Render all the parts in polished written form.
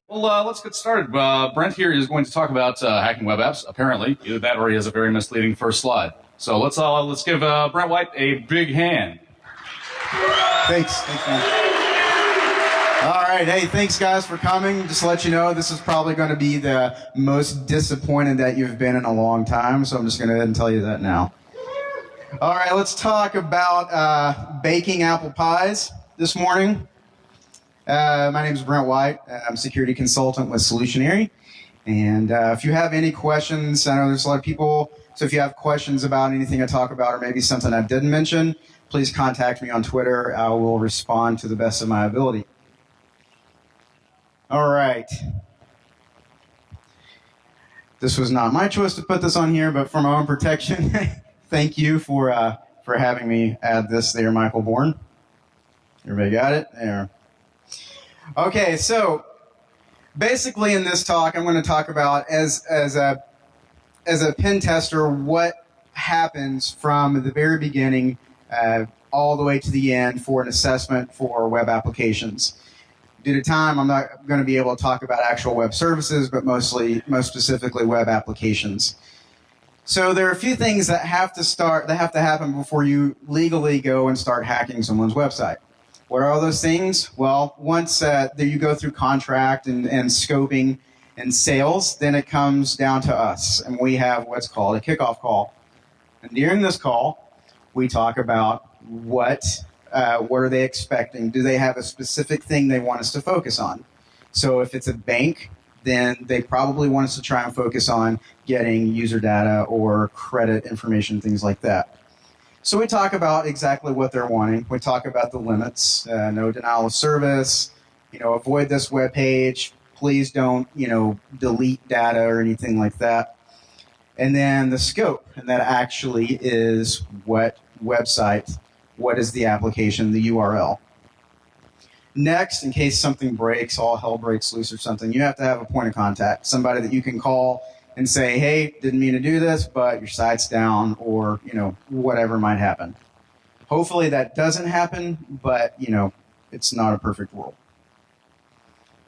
Well, let's get started. Brent here is going to talk about hacking web apps. Apparently, either that or he has a very misleading first slide. So let's give Brent White a big hand. Thanks, man. All right, hey, thanks guys for coming. Just to let you know, this is probably going to be the most disappointed that you've been in a long time, so I'm just going to go ahead and tell you that now. All right, let's talk about baking apple pies this morning. My name is Brent White. I'm a security consultant with Solutionary. And if you have any questions, I know there's a lot of people, so if you have questions about anything I talk about or maybe something I didn't mention, please contact me on Twitter. I will respond to the best of my ability. All right. This was not my choice to put this on here, but for my own protection, thank you for having me add this there, Michael Bourne. Everybody got it? There. Okay, so basically in this talk, I'm going to talk about as a pen tester what happens from the very beginning all the way to the end for an assessment for web applications. Due to time, I'm not going to be able to talk about actual web services, but most specifically web applications. So there are a few things that have to happen before you legally go and start hacking someone's website. What are all those things? Well, once you go through contract and scoping and sales, then it comes down to us, and we have what's called a kickoff call. And during this call, we talk about what are they expecting? Do they have a specific thing they want us to focus on? So if it's a bank, then they probably want us to try and focus on getting user data or credit information, things like that. So we talk about exactly what they're wanting. We talk about the limits, no denial of service, avoid this web page. Please don't, delete data or anything like that. And then the scope, and that actually is what website, what is the application, the URL. Next, in case something breaks, all hell breaks loose or something, you have to have a point of contact, somebody that you can call and say, hey, didn't mean to do this, but your site's down, or, whatever might happen. Hopefully that doesn't happen, but, it's not a perfect world.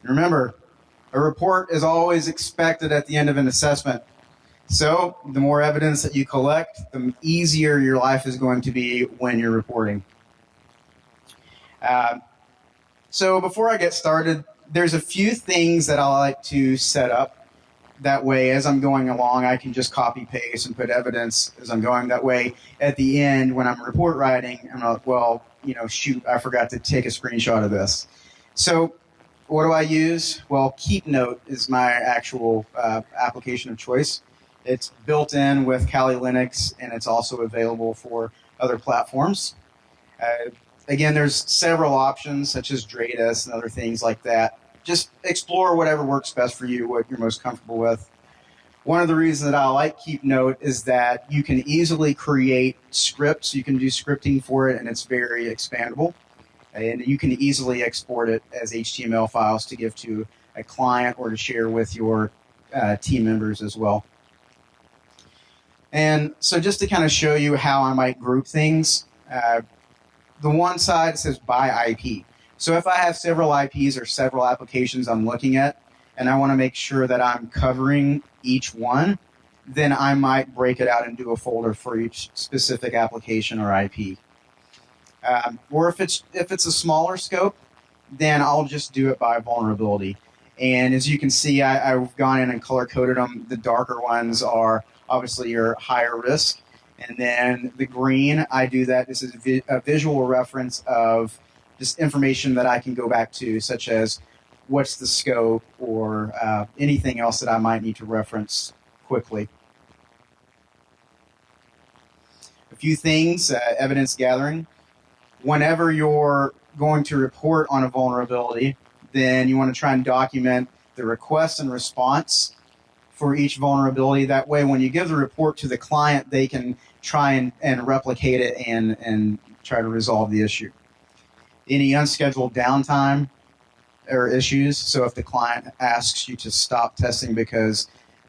Remember, a report is always expected at the end of an assessment. So the more evidence that you collect, the easier your life is going to be when you're reporting. So before I get started, there's a few things that I like to set up. That way, as I'm going along, I can just copy, paste, and put evidence as I'm going. That way, at the end, when I'm report writing, I'm like, well, shoot, I forgot to take a screenshot of this. So what do I use? Well, KeepNote is my actual application of choice. It's built in with Kali Linux, and it's also available for other platforms. Again, there's several options, such as Dratus and other things like that. Just explore whatever works best for you, what you're most comfortable with. One of the reasons that I like KeepNote is that you can easily create scripts. You can do scripting for it, and it's very expandable. And you can easily export it as HTML files to give to a client or to share with your team members as well. And so just to kind of show you how I might group things, the one side says by IP. So if I have several IPs or several applications I'm looking at, and I want to make sure that I'm covering each one, then I might break it out and do a folder for each specific application or IP. Or if it's a smaller scope, then I'll just do it by vulnerability. And as you can see, I've gone in and color-coded them. The darker ones are obviously your higher risk. And then the green, I do that. This is a visual reference of just information that I can go back to, such as what's the scope or anything else that I might need to reference quickly. A few things, evidence gathering. Whenever you're going to report on a vulnerability, then you want to try and document the request and response for each vulnerability. That way, when you give the report to the client, they can try and replicate it and try to resolve the issue. Any unscheduled downtime or issues, so if the client asks you to stop testing because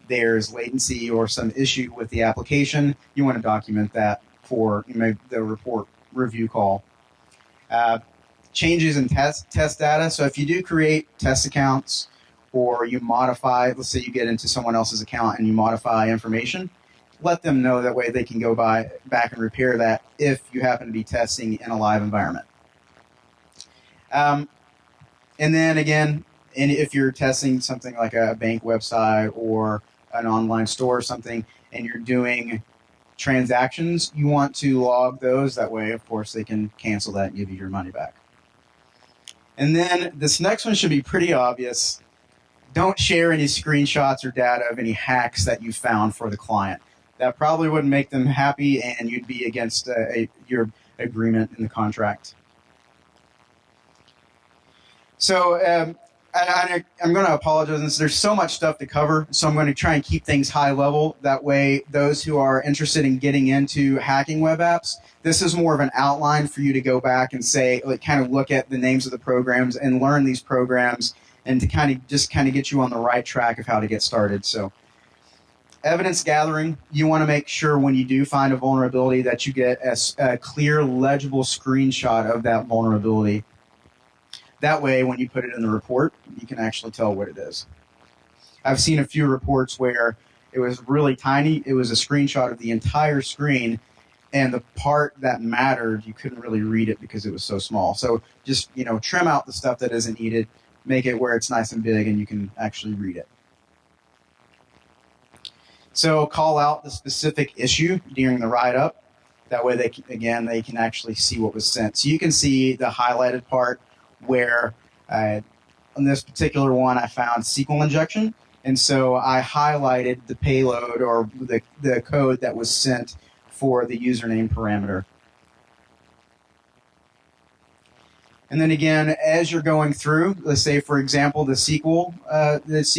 there's latency or some issue with the application, you want to document that for the report review call. Changes in test data, so if you do create test accounts or you modify, let's say you get into someone else's account and you modify information, let them know. That way they can go back and repair that if you happen to be testing in a live environment. And then again, if you're testing something like a bank website or an online store or something, and you're doing transactions, you want to log those. That way, of course, they can cancel that and give you your money back. And then this next one should be pretty obvious. Don't share any screenshots or data of any hacks that you found for the client. That probably wouldn't make them happy, and you'd be against your agreement in the contract. So I'm going to apologize. There's so much stuff to cover, so I'm going to try and keep things high level. That way, those who are interested in getting into hacking web apps, this is more of an outline for you to go back and say, like, kind of look at the names of the programs and learn these programs, and to kind of get you on the right track of how to get started. So, evidence gathering, you want to make sure when you do find a vulnerability that you get a clear, legible screenshot of that vulnerability. That way, when you put it in the report, you can actually tell what it is. I've seen a few reports where it was really tiny. It was a screenshot of the entire screen, and the part that mattered, you couldn't really read it because it was so small. So just, trim out the stuff that isn't needed, make it where it's nice and big and you can actually read it. So call out the specific issue during the write-up. That way, they can actually see what was sent. So you can see the highlighted part where on this particular one I found SQL injection, and so I highlighted the payload or the code that was sent for the username parameter. And then again, as you're going through, let's say for example the SQL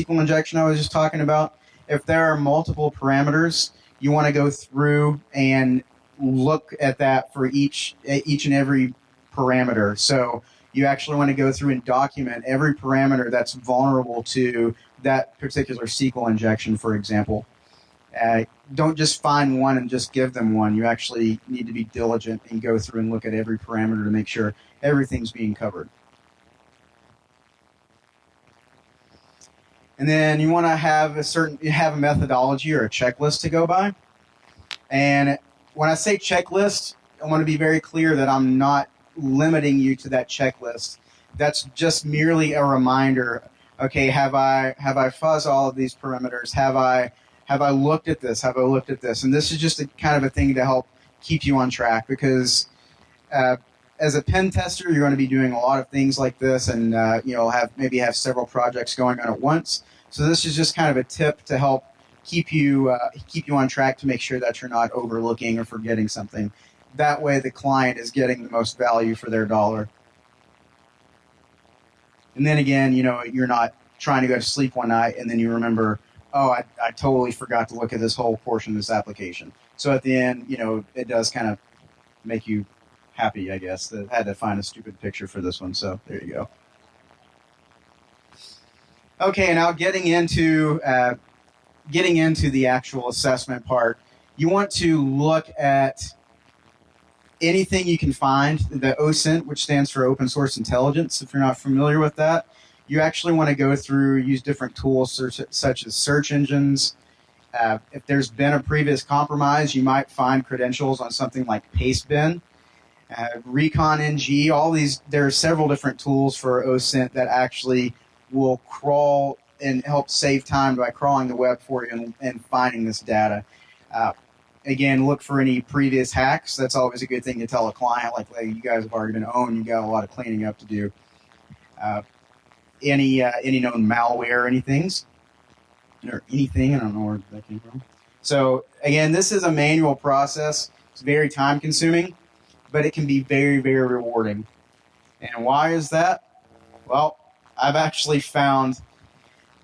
injection I was just talking about, if there are multiple parameters, you want to go through and look at that for each and every parameter. So you actually want to go through and document every parameter that's vulnerable to that particular SQL injection, for example. Don't just find one and just give them one. You actually need to be diligent and go through and look at every parameter to make sure everything's being covered. And then you want to have a methodology or a checklist to go by. And when I say checklist, I want to be very clear that I'm not limiting you to that checklist. That's just merely a reminder. Okay, have I fuzzed all of these parameters? Have I looked at this? Have I looked at this? And this is just a kind of a thing to help keep you on track, because as a pen tester, you're going to be doing a lot of things like this, and maybe have several projects going on at once. So this is just kind of a tip to help keep you on track, to make sure that you're not overlooking or forgetting something. That way, the client is getting the most value for their dollar. And then again, you're not trying to go to sleep one night and then you remember, oh, I totally forgot to look at this whole portion of this application. So at the end, it does kind of make you happy, I guess. I had to find a stupid picture for this one, so there you go. Okay, now getting into the actual assessment part, you want to look at anything you can find. The OSINT, which stands for Open Source Intelligence, if you're not familiar with that, you actually want to go through, use different tools such as search engines. If there's been a previous compromise, you might find credentials on something like Pastebin, ReconNG, all these. There are several different tools for OSINT that actually will crawl and help save time by crawling the web for you and finding this data. Again, look for any previous hacks. That's always a good thing to tell a client, like, hey, you guys have already been owned. You got a lot of cleaning up to do. Any known malware, anything, I don't know where that came from. So again, this is a manual process. It's very time consuming, but it can be very, very rewarding. And why is that? Well, I've actually found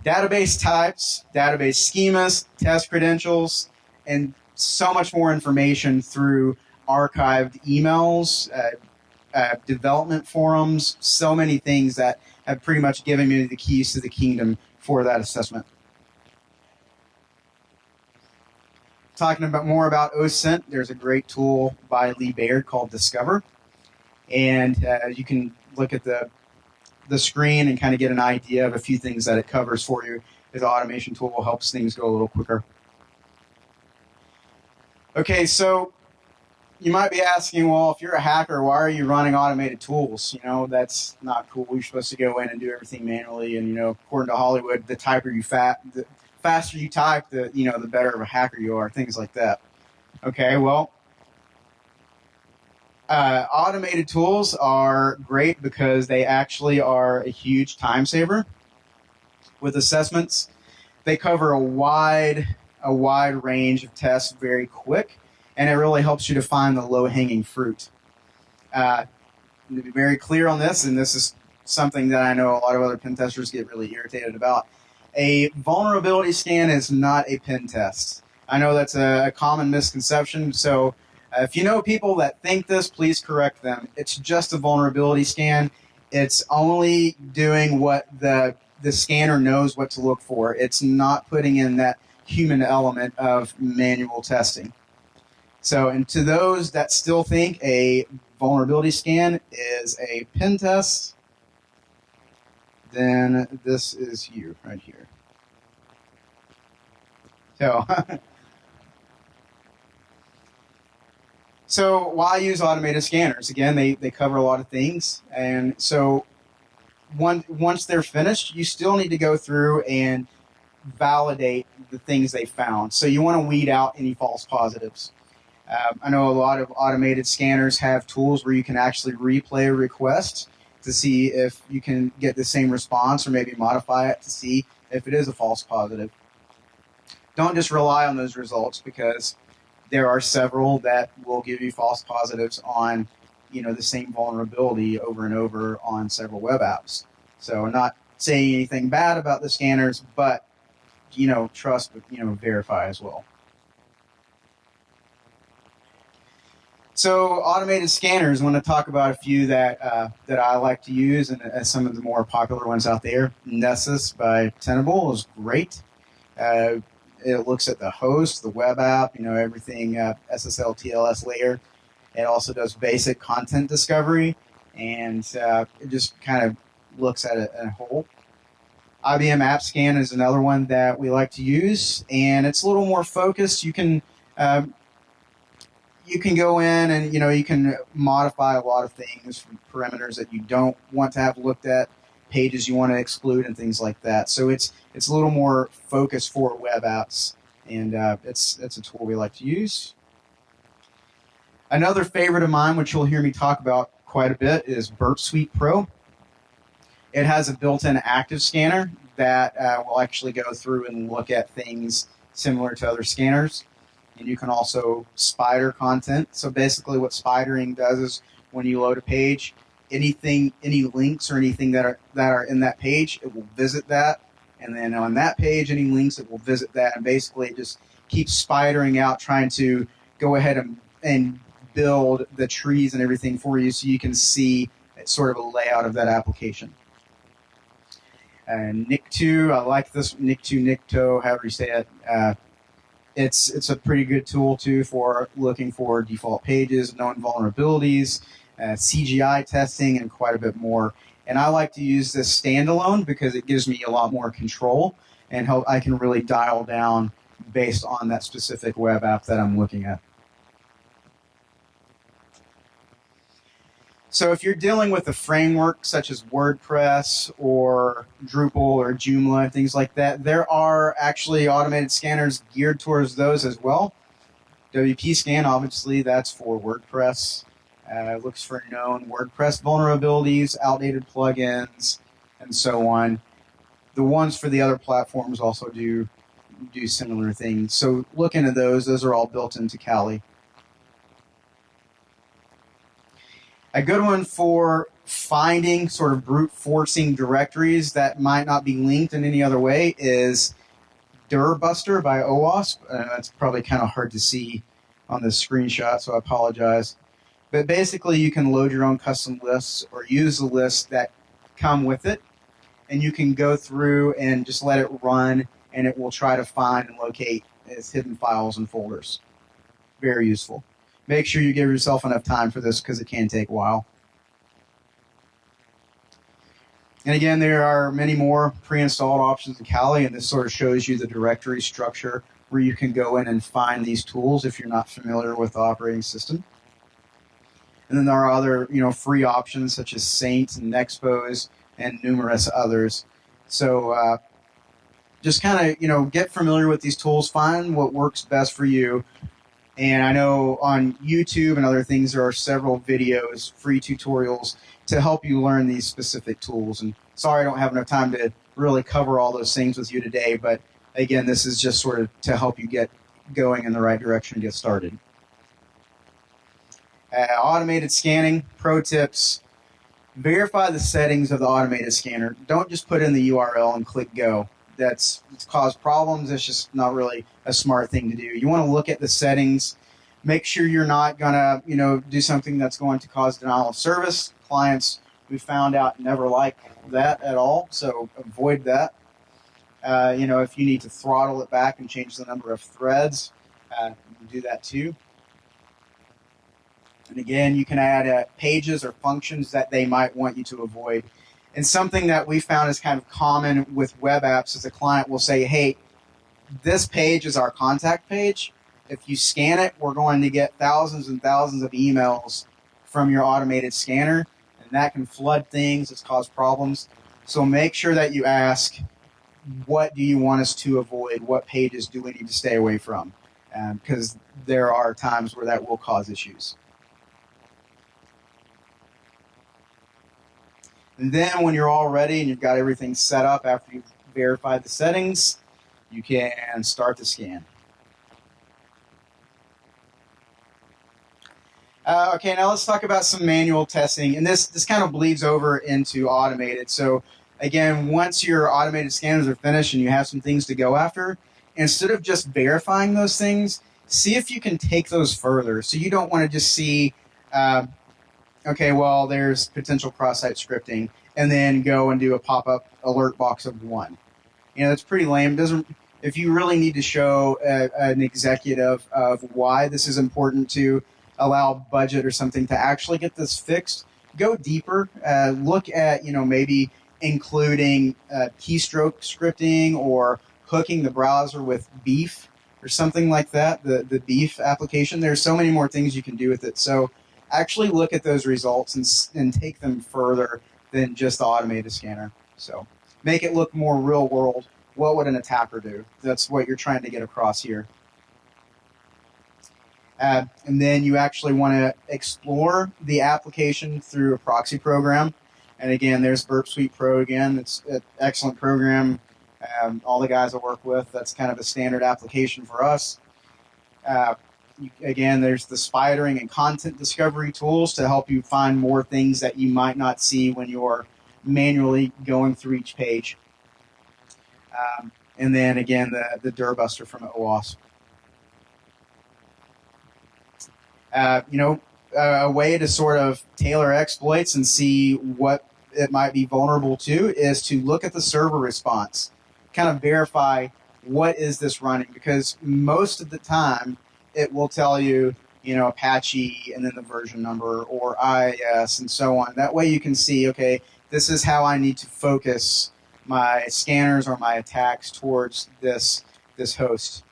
database types, database schemas, test credentials, and so much more information through archived emails, development forums, so many things that have pretty much given me the keys to the kingdom for that assessment. Talking more about OSINT, there's a great tool by Lee Baird called Discover. And you can look at the the screen and kind of get an idea of a few things that it covers for you. The automation tool helps things go a little quicker. Okay, so you might be asking, well, if you're a hacker, why are you running automated tools? You know, that's not cool. You're supposed to go in and do everything manually. And, you know, according to Hollywood, the faster you type, the better of a hacker you are, things like that. Okay, well, automated tools are great because they actually are a huge time saver. With assessments, they cover a wide range of tests very quick, and it really helps you to find the low-hanging fruit. To be very clear on this, and this is something that I know a lot of other pen testers get really irritated about, a vulnerability scan is not a pen test. I know that's a common misconception, so if you know people that think this, please correct them. It's just a vulnerability scan. It's only doing what the scanner knows what to look for. It's not putting in that human element of manual testing. So, and to those that still think a vulnerability scan is a pen test, then this is you right here. So why use automated scanners? Again, they cover a lot of things. And so once they're finished, you still need to go through and validate the things they found. So you want to weed out any false positives. I know a lot of automated scanners have tools where you can actually replay a request to see if you can get the same response or maybe modify it to see if it is a false positive. Don't just rely on those results because there are several that will give you false positives on, the same vulnerability over and over on several web apps. So I'm not saying anything bad about the scanners, but, trust, but, verify as well. So automated scanners, I want to talk about a few that I like to use and some of the more popular ones out there. Nessus by Tenable is great. It looks at the host, the web app, everything SSL, TLS layer. It also does basic content discovery, and it just kind of looks at it in a whole. IBM App Scan is another one that we like to use, and it's a little more focused. You can go in and you can modify a lot of things from parameters that you don't want to have looked at, pages you want to exclude, and things like that. So it's a little more focused for web apps, and it's a tool we like to use. Another favorite of mine, which you'll hear me talk about quite a bit, is Burp Suite Pro. It has a built-in active scanner that will actually go through and look at things similar to other scanners. And you can also spider content. So basically what spidering does is when you load a page, any links or anything that are in that page, it will visit that. And then on that page, any links, it will visit that. And basically it just keeps spidering out, trying to go ahead and build the trees and everything for you so you can see sort of a layout of that application. Nick2, I like this. Nick2, however you say it. It's a pretty good tool, too, for looking for default pages, known vulnerabilities, CGI testing, and quite a bit more. And I like to use this standalone because it gives me a lot more control and I can really dial down based on that specific web app that I'm looking at. So if you're dealing with a framework such as WordPress or Drupal or Joomla, things like that, there are actually automated scanners geared towards those as well. WP Scan, obviously, that's for WordPress. Looks for known WordPress vulnerabilities, outdated plugins, and so on. The ones for the other platforms also do similar things. So look into those. Those are all built into Kali. A good one for finding sort of brute forcing directories that might not be linked in any other way is Dirbuster by OWASP. That's probably kind of hard to see on this screenshot, so I apologize. But basically, you can load your own custom lists or use the lists that come with it, and you can go through and just let it run, and it will try to find and locate its hidden files and folders. Very useful. Make sure you give yourself enough time for this because it can take a while. And again, there are many more pre-installed options in Kali, and this sort of shows you the directory structure where you can go in and find these tools if you're not familiar with the operating system. And then there are other, free options such as Saint and Expose and numerous others. So just kind of, get familiar with these tools, find what works best for you. And I know on YouTube and other things, there are several videos, free tutorials to help you learn these specific tools. And sorry I don't have enough time to really cover all those things with you today, but again, this is just sort of to help you get going in the right direction and get started. Automated scanning, pro tips. Verify the settings of the automated scanner. Don't just put in the URL and click go. It's caused problems. It's just not really a smart thing to do. You want to look at the settings. Make sure you're not going to, do something that's going to cause denial of service. Clients, we found out, never like that at all, so avoid that. If you need to throttle it back and change the number of threads, you can do that too. And again, you can add pages or functions that they might want you to avoid. And something that we found is kind of common with web apps is the client will say, hey, this page is our contact page. If you scan it, we're going to get thousands and thousands of emails from your automated scanner, and that can flood things. It's caused problems. So make sure that you ask, what do you want us to avoid? What pages do we need to stay away from? Because there are times where that will cause issues. And then when you're all ready and you've got everything set up after you've verified the settings, you can start the scan. Okay, now let's talk about some manual testing. And this kind of bleeds over into automated. So again, once your automated scanners are finished and you have some things to go after, instead of just verifying those things, see if you can take those further. So you don't want to just see, okay, well, there's potential cross-site scripting, and then go and do a pop-up alert box of 1. That's pretty lame. If you really need to show an executive of why this is important to allow budget or something to actually get this fixed, go deeper. Look at, maybe including keystroke scripting or hooking the browser with Beef or something like that, the Beef application. There's so many more things you can do with it. So actually look at those results and take them further than just the automated scanner. So make it look more real world. What would an attacker do? That's what you're trying to get across here. And then you actually want to explore the application through a proxy program. And again, there's Burp Suite Pro again. It's an excellent program. All the guys I work with, that's kind of a standard application for us. Again, there's the spidering and content discovery tools to help you find more things that you might not see when you're manually going through each page. And then again, the Durbuster from OWASP. A way to sort of tailor exploits and see what it might be vulnerable to is to look at the server response, kind of verify what is this running, because most of the time it will tell you, Apache and then the version number or IIS and so on. That way you can see, okay, this is how I need to focus my scanners or my attacks towards this host.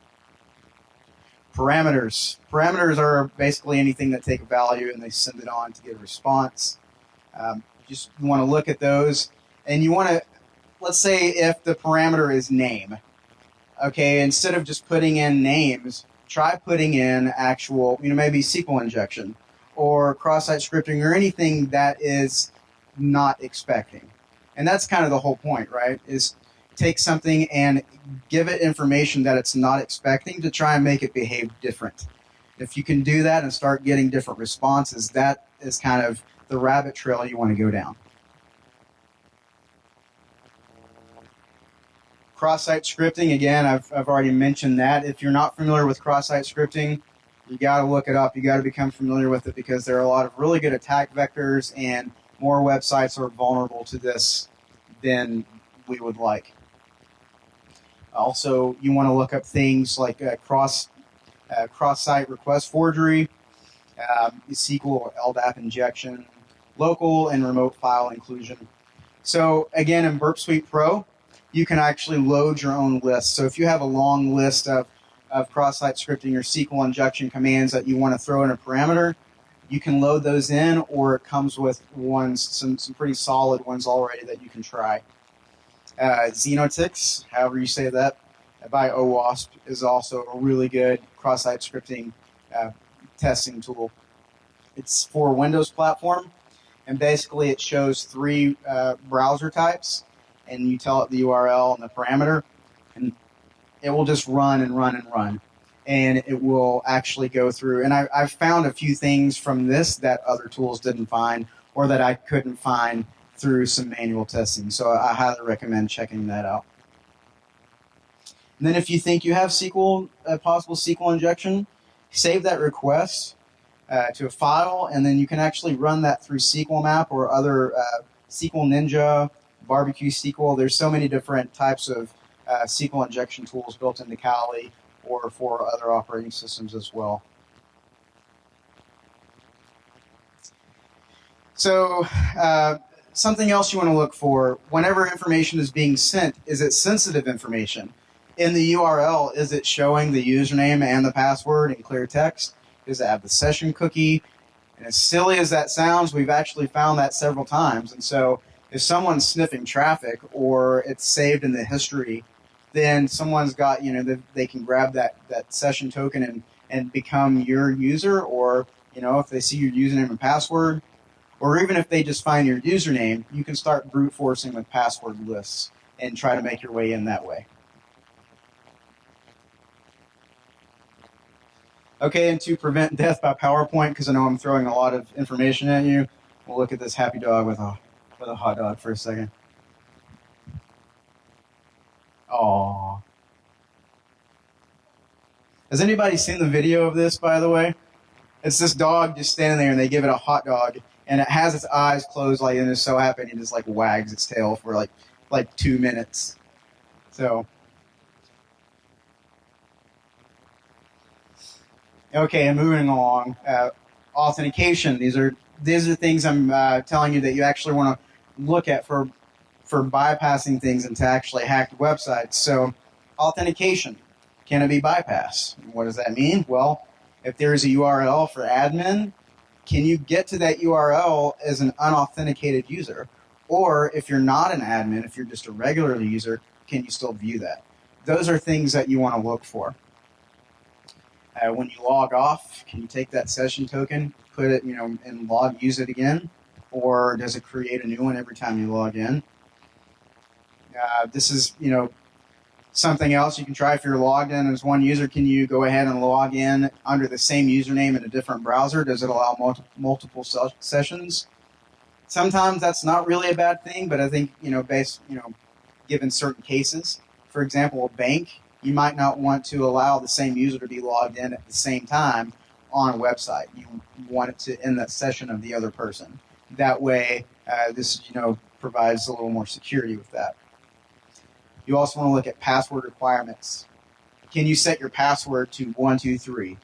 Parameters. Parameters are basically anything that take a value and they send it on to get a response. Just want to look at those, and you want to, let's say if the parameter is name, okay, instead of just putting in names, try putting in actual, maybe SQL injection or cross-site scripting or anything that is not expecting. And that's kind of the whole point, right, is take something and give it information that it's not expecting to try and make it behave different. If you can do that and start getting different responses, that is kind of the rabbit trail you want to go down. Cross-site scripting, again, I've already mentioned that. If you're not familiar with cross-site scripting, you got to look it up. You got to become familiar with it because there are a lot of really good attack vectors, and more websites are vulnerable to this than we would like. Also, you want to look up things like cross-site request forgery, SQL or LDAP injection, local and remote file inclusion. So again, in Burp Suite Pro, you can actually load your own list. So if you have a long list of cross-site scripting or SQL injection commands that you want to throw in a parameter, you can load those in, or it comes with some pretty solid ones already that you can try. Xenotix, however you say that, by OWASP, is also a really good cross-site scripting testing tool. It's for Windows platform, and basically it shows 3 browser types, and you tell it the URL and the parameter, and it will just run and run and run. And it will actually go through. And I've found a few things from this that other tools didn't find, or that I couldn't find through some manual testing. So I highly recommend checking that out. And then if you think you have possible SQL injection, save that request to a file, and then you can actually run that through SQL Map or other SQL Ninja, Barbecue SQL. There's so many different types of SQL injection tools built into Kali or for other operating systems as well. So something else you want to look for, whenever information is being sent, is it sensitive information? In the URL, is it showing the username and the password in clear text? Does it have the session cookie? And as silly as that sounds, we've actually found that several times. And so if someone's sniffing traffic or it's saved in the history, then someone's got, they can grab that session token and become your user, or, if they see your username and password, or even if they just find your username, you can start brute forcing with password lists and try to make your way in that way. Okay, and to prevent death by PowerPoint, because I know I'm throwing a lot of information at you, we'll look at this happy dog with a hot dog for a second. Aww. Has anybody seen the video of this, by the way? It's this dog just standing there, and they give it a hot dog, and it has its eyes closed, and it's so happy, and it just wags its tail for like 2 minutes. So, okay, and moving along, authentication. These are things I'm telling you that you actually want to look at for bypassing things and to actually hack the websites. So, authentication, can it be bypassed? What does that mean? Well, if there is a URL for admin, can you get to that URL as an unauthenticated user? Or if you're not an admin, if you're just a regular user, can you still view that? Those are things that you want to look for. When you log off, can you take that session token, put it, and use it again? Or does it create a new one every time you log in? This is, something else you can try. If you're logged in as one user, can you go ahead and log in under the same username in a different browser? Does it allow multiple sessions? Sometimes that's not really a bad thing, but I think, given certain cases, for example, a bank, you might not want to allow the same user to be logged in at the same time on a website. You want it to end that session of the other person. That way, this, provides a little more security with that. You also want to look at password requirements. Can you set your password to 123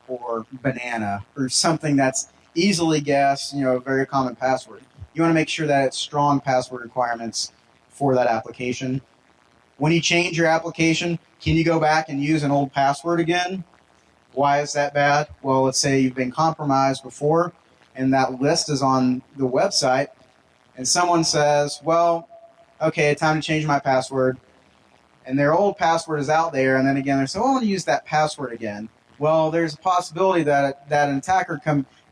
or banana or something that's easily guessed, a very common password? You want to make sure that it's strong password requirements for that application. When you change your application, can you go back and use an old password again? Why is that bad? Well, let's say you've been compromised before and that list is on the website and someone says, well, okay, time to change my password. And their old password is out there, and then again, they're saying, I want to use that password again. Well, there's a possibility that an attacker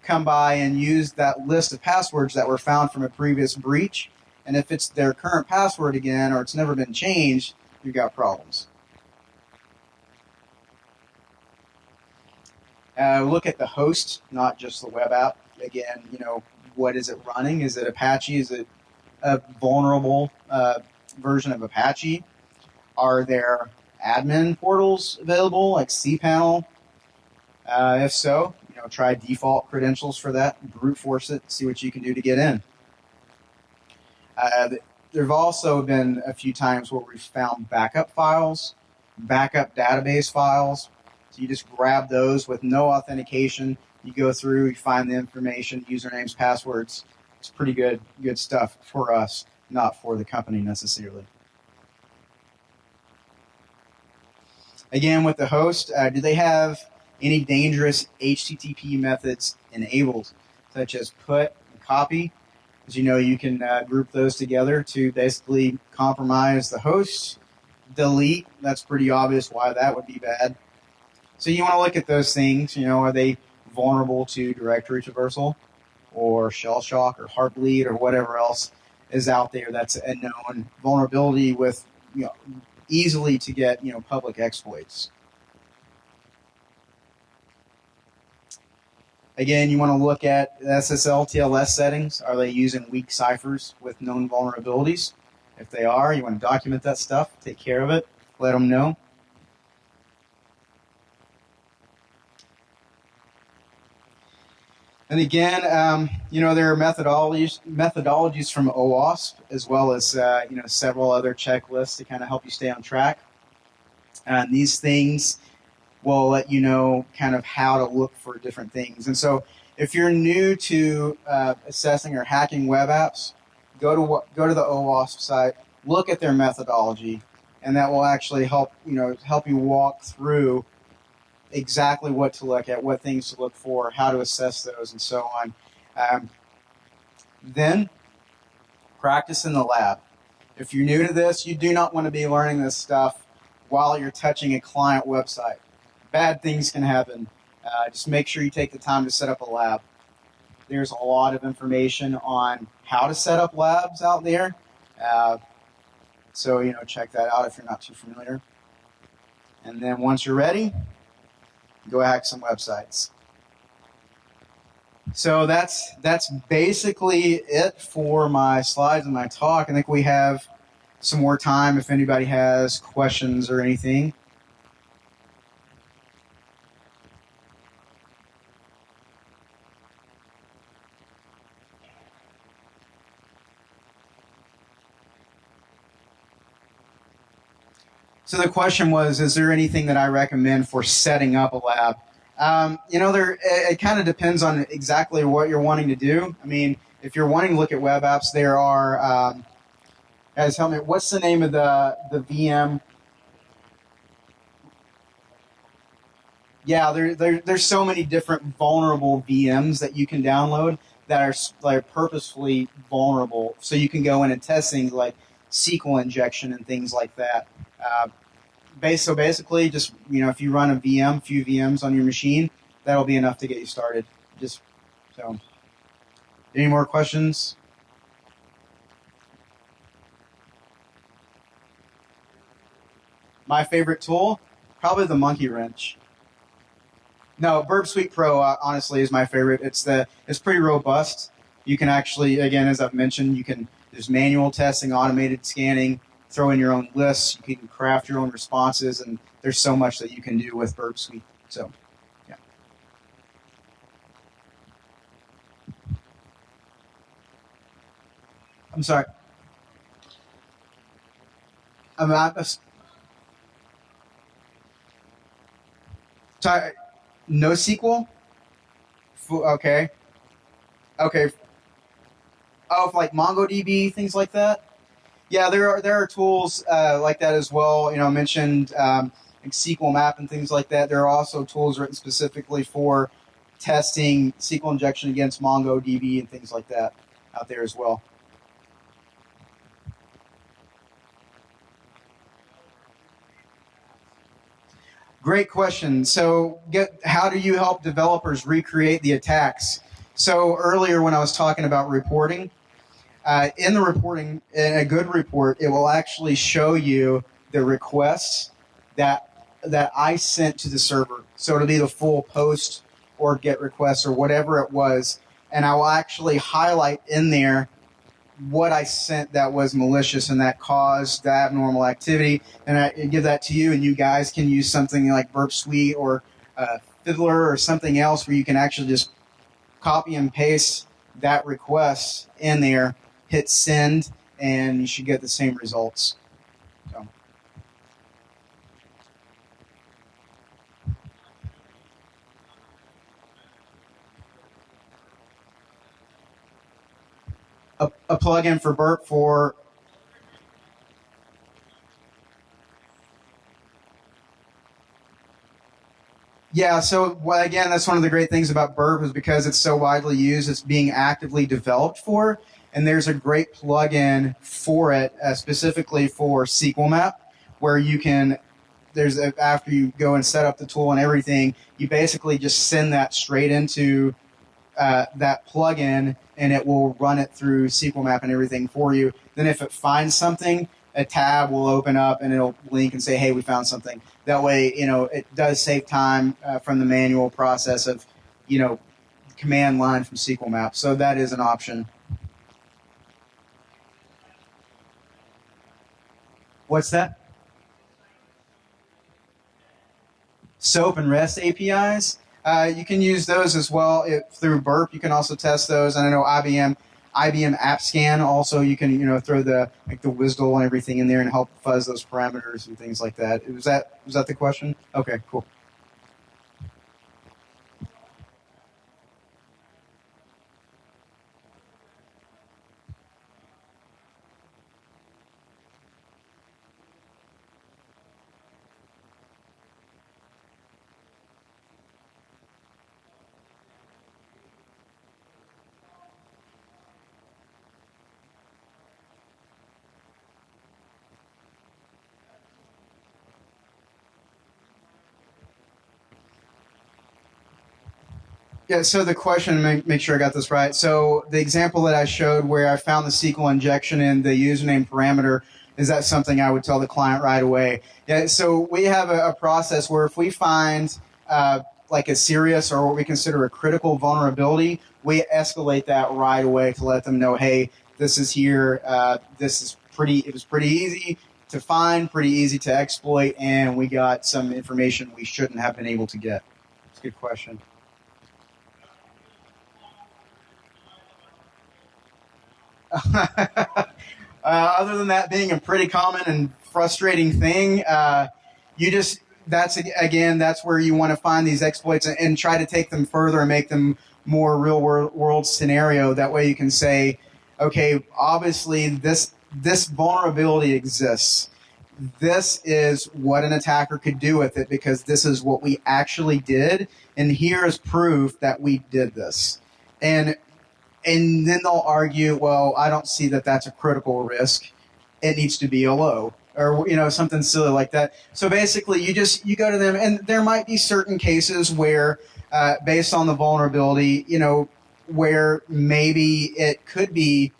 come by and use that list of passwords that were found from a previous breach, and if it's their current password again, or it's never been changed, you've got problems. Look at the host, not just the web app. Again, what is it running? Is it Apache? Is it a vulnerable version of Apache? Are there admin portals available, like cPanel? If so, try default credentials for that, brute force it, see what you can do to get in. There have also been a few times where we've found backup files, backup database files. So you just grab those with no authentication. You go through, you find the information, usernames, passwords. It's pretty good stuff for us not for the company necessarily. Again, with the host, do they have any dangerous HTTP methods enabled, such as put and copy? As you know, you can group those together to basically compromise the host. Delete, that's pretty obvious why that would be bad. So you want to look at those things. Are they vulnerable to directory traversal or shell shock or heartbleed or whatever else is out there that's a known vulnerability with easily to get public exploits. Again, you want to look at SSL TLS settings. Are they using weak ciphers with known vulnerabilities? If they are, you want to document that stuff, take care of it, let them know. And again, there are methodologies from OWASP as well as several other checklists to kind of help you stay on track. And these things will let you know kind of how to look for different things. And so, if you're new to assessing or hacking web apps, go to the OWASP site, look at their methodology, and that will actually help you walk through exactly what to look at, what things to look for, how to assess those, and so on. Then, practice in the lab. If you're new to this, you do not want to be learning this stuff while you're touching a client website. Bad things can happen. Just make sure you take the time to set up a lab. There's a lot of information on how to set up labs out there. So, check that out if you're not too familiar. And then once you're ready, go hack some websites. So that's basically it for my slides and my talk. I think we have some more time if anybody has questions or anything. So the question was, is there anything that I recommend for setting up a lab? It kind of depends on exactly what you're wanting to do. I mean, if you're wanting to look at web apps, there are, guys, help me, what's the name of the VM? Yeah, there's so many different vulnerable VMs that you can download that are like purposefully vulnerable. So you can go in and test things like SQL injection and things like that. So basically, just if you run a few VMs on your machine, that'll be enough to get you started. Any more questions? My favorite tool, probably the monkey wrench. No, Burp Suite Pro honestly is my favorite. It's pretty robust. You can actually, again, as I've mentioned, there's manual testing, automated scanning, throw in your own lists, you can craft your own responses, and there's so much that you can do with Burp Suite. So, yeah. I'm sorry. Sorry. NoSQL? Okay. Okay. Oh, like MongoDB, things like that? Yeah, there are tools like that as well. I mentioned like SQL Map and things like that. There are also tools written specifically for testing SQL injection against MongoDB and things like that out there as well. Great question. So, how do you help developers recreate the attacks? So earlier when I was talking about reporting, in the reporting, in a good report, it will actually show you the requests that I sent to the server. So it'll be the full post or GET request or whatever it was, and I will actually highlight in there what I sent that was malicious and that caused the abnormal activity, and I give that to you, and you guys can use something like Burp Suite or Fiddler or something else where you can actually just copy and paste that request in there, hit send, and you should get the same results. So. a plugin for Burp for yeah, so well, again, that's one of the great things about Burp is because it's so widely used, it's being actively developed for, and there's a great plugin for it, specifically for SQL Map, where you can, after you go and set up the tool and everything, you basically just send that straight into that plugin, and it will run it through SQL Map and everything for you. Then if it finds something, a tab will open up and it'll link and say, hey, we found something. That way, it does save time from the manual process of, command line from SQL Map. So that is an option. What's that? SOAP and REST APIs. You can use those as well through Burp. You can also test those. And I know IBM AppScan also. You can throw the WSDL and everything in there and help fuzz those parameters and things like that. Was that the question? Okay, cool. Yeah, so the question, make sure I got this right. So the example that I showed where I found the SQL injection in the username parameter, is that something I would tell the client right away? Yeah, so we have a process where if we find like a serious or what we consider a critical vulnerability, we escalate that right away to let them know, hey, this is here. It was pretty easy to find, pretty easy to exploit, and we got some information we shouldn't have been able to get. It's a good question. Other than that being a pretty common and frustrating thing, that's where you want to find these exploits and try to take them further and make them more real world scenario. That way you can say, okay, obviously this vulnerability exists. This is what an attacker could do with it because this is what we actually did, and here is proof that we did this. And then they'll argue, well, I don't see that that's a critical risk. It needs to be a low, or something silly like that. So basically, you go to them, and there might be certain cases where, based on the vulnerability, where maybe it could be,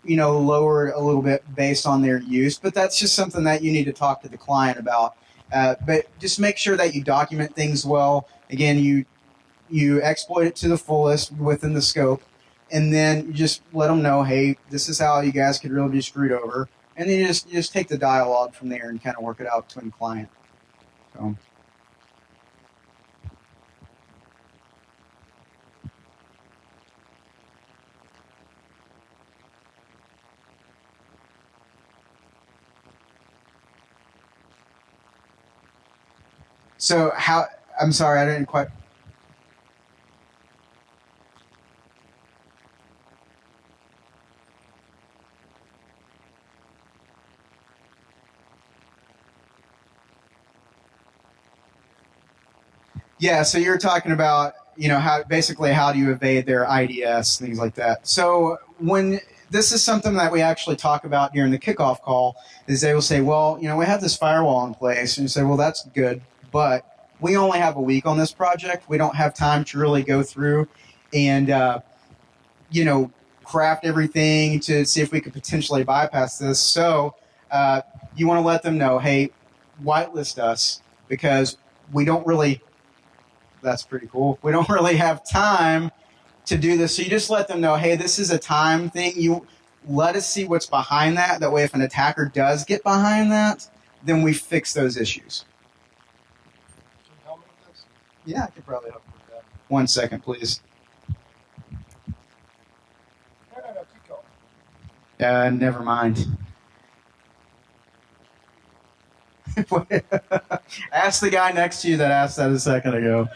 lowered a little bit based on their use. But that's just something that you need to talk to the client about. But just make sure that you document things well. Again, you exploit it to the fullest within the scope. And then you just let them know, hey, this is how you guys could really be screwed over. And then you just take the dialogue from there and kind of work it out between the client. So I'm sorry, I didn't quite. Yeah, so you're talking about, how do you evade their IDS, things like that. So this is something that we actually talk about during the kickoff call, is they will say, well, we have this firewall in place. And you say, well, that's good, but we only have a week on this project. We don't have time to really go through and, craft everything to see if we could potentially bypass this. So you want to let them know, hey, whitelist us because we don't really... That's pretty cool. We don't really have time to do this. So you just let them know, hey, this is a time thing. You let us see what's behind that. That way, if an attacker does get behind that, then we fix those issues. Can you help me with this? Yeah, I could probably help with that. 1 second, please. No, keep going. Never mind. Ask the guy next to you that asked that a second ago.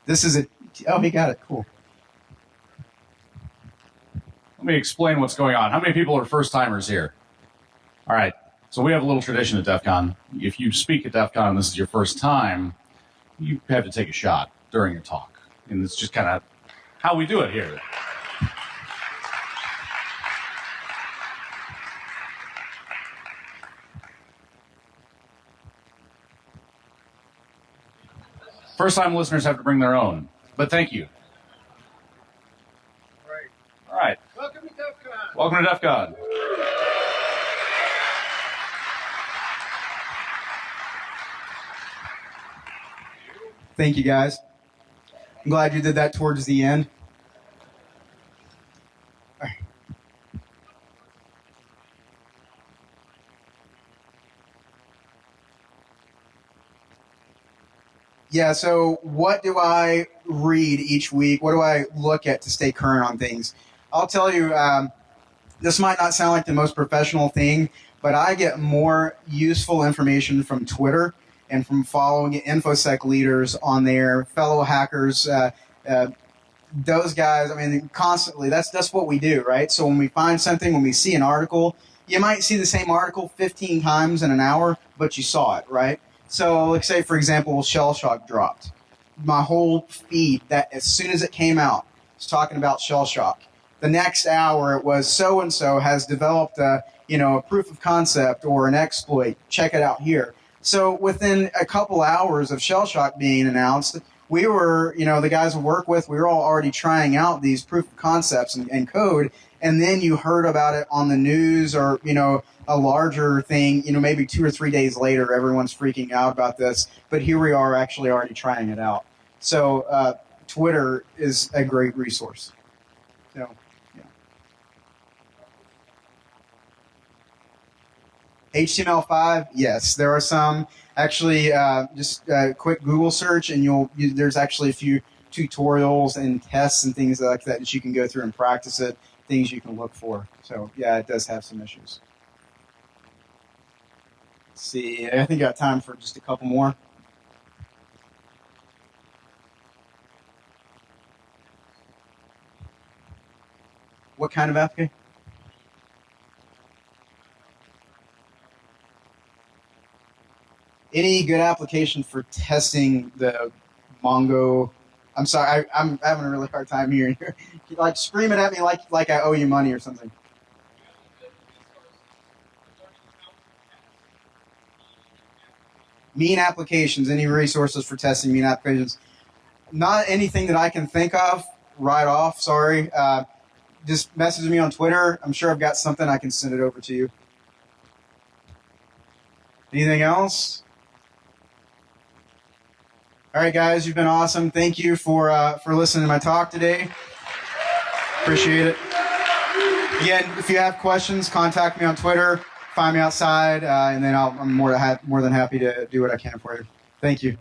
This is oh, he got it. Cool. me explain what's going on. How many people are first-timers here? All right. So we have a little tradition at DEF CON. If you speak at DEF CON and this is your first time, you have to take a shot during your talk. And it's just kind of how we do it here. First-time listeners have to bring their own, but thank you. Right. All right. Welcome to DEF CON. Welcome to DEF CON. Thank you, guys. I'm glad you did that towards the end. Yeah, so what do I read each week? What do I look at to stay current on things? I'll tell you, this might not sound like the most professional thing, but I get more useful information from Twitter and from following InfoSec leaders on there, fellow hackers, those guys, I mean, constantly. That's what we do, right? So when we find something, when we see an article, you might see the same article 15 times in an hour, but you saw it, right? So let's say, for example, Shell Shock dropped. My whole feed, that as soon as it came out, was talking about Shell Shock. The next hour, it was so-and-so has developed a proof of concept or an exploit. Check it out here. So within a couple hours of Shell Shock being announced, we were, the guys we work with, we were all already trying out these proof of concepts and code, and then you heard about it on the news or, a larger thing, maybe 2 or 3 days later, everyone's freaking out about this, but here we are actually already trying it out. So Twitter is a great resource. So, yeah. HTML5, yes, there are some. Actually, just a quick Google search, and there's actually a few tutorials and tests and things like that you can go through and practice it, things you can look for. So, yeah, it does have some issues. Let's see, I think I got time for just a couple more. What kind of application? Any good application for testing the Mongo? I'm sorry, I'm having a really hard time hearing you. Like, scream it at me like I owe you money or something. Mean applications, any resources for testing mean applications? Not anything that I can think of right off, sorry. Just message me on Twitter. I'm sure I've got something, I can send it over to you. Anything else? All right, guys, you've been awesome. Thank you for listening to my talk today. Appreciate it. Again, if you have questions, contact me on Twitter. Find me outside, and then I'm more than happy to do what I can for you. Thank you.